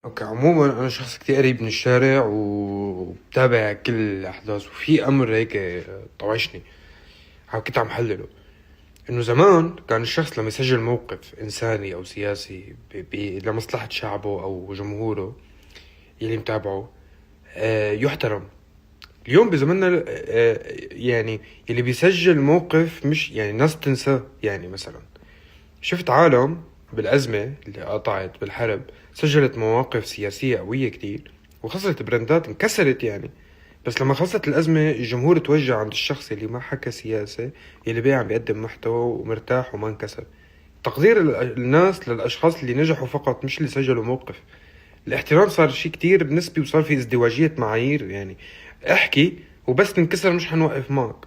اوكي، عموما انا شخص كتير قريب من الشارع وبتابع كل الاحداث، وفي امر هيك طوشني. كنت عم حلله انه زمان كان الشخص لما يسجل موقف انساني او سياسي لمصلحة شعبه او جمهوره يلي متابعه يحترم. اليوم بزماننا يعني يلي بيسجل موقف مش يعني ناس تنساه. يعني مثلا شفت عالم بالأزمة اللي قطعت بالحرب سجلت مواقف سياسية قوية كتير وخسرت براندات انكسرت يعني. بس لما خلصت الأزمة الجمهور توجه عند الشخص اللي ما حكى سياسة، اللي بيه عم بيقدم محتوى ومرتاح وما انكسر. تقدير الناس للأشخاص اللي نجحوا فقط، مش اللي سجلوا موقف. الاحترام صار شي كتير نسبي وصار في ازدواجية معايير يعني. احكي وبس تنكسر مش حنوقف معك.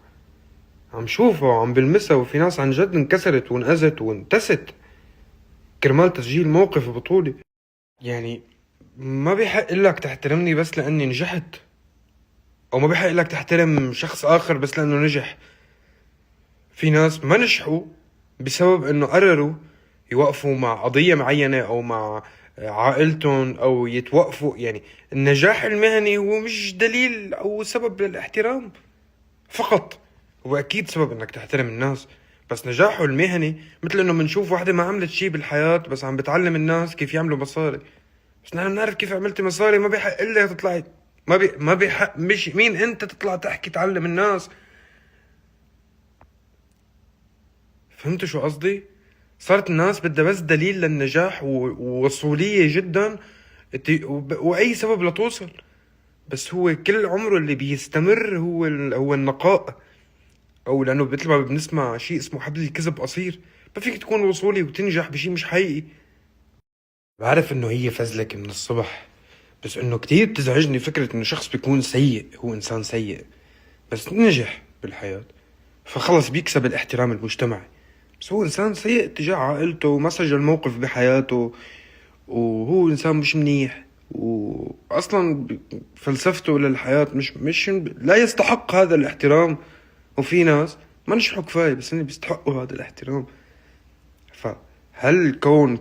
عم شوفه وعم بلمسها، وفي ناس عن جد انكسرت وانأذت وانتست كرمال تسجيل موقف بطولي. يعني ما بيحق لك تحترمني بس لأني نجحت، أو ما بيحق لك تحترم شخص آخر بس لأنه نجح. في ناس ما نجحوا بسبب إنه قرروا يوقفوا مع قضية معينة أو مع عائلتهم أو يتوقفوا. يعني النجاح المهني هو مش دليل أو سبب للاحترام فقط. هو أكيد سبب إنك تحترم الناس، بس نجاحه المهني مثل إنه بنشوف واحدة ما عملت شي بالحياة بس عم بتعلم الناس كيف يعملوا مصاري. بس نحن بنعرف كيف عملت مصاري. ما بيحق إلا تطلعي، ما بيحق. مش مين أنت تطلع تحكي تعلم الناس؟ فهمت شو قصدي؟ صارت الناس بدها بس دليل للنجاح ووصولية جدا، وأي سبب لتوصل. بس هو كل عمره اللي بيستمر هو النقاء. او لانه مثل ما بنسمع شيء اسمه حبل الكذب قصير. ما فيك تكون وصولي وتنجح بشيء مش حقيقي. بعرف انه هي فزلك من الصبح، بس انه كتير بتزعجني فكرة انه شخص بيكون سيء، هو انسان سيء بس نجح بالحياة فخلص بيكسب الاحترام المجتمعي. بس هو انسان سيء تجاه عائلته وما سجل موقف بحياته، وهو انسان مش منيح، واصلا فلسفته للحياة مش لا يستحق هذا الاحترام. وفي ناس ما نجحوا كفاية بس هن بيستحقوا هذا الاحترام. فهل الكون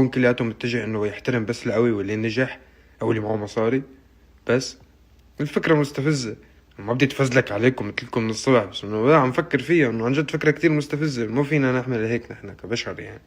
كلياته متجه انه يحترم بس القوي واللي نجح او اللي معه مصاري بس؟ الفكرة مستفزة. ما بدي اتفزلك عليكم مثلكم من الصبح، بس انه عم فكر فيها انه عن جد فكرة كتير مستفزة. ما فينا نعمل هيك نحن كبشر يعني.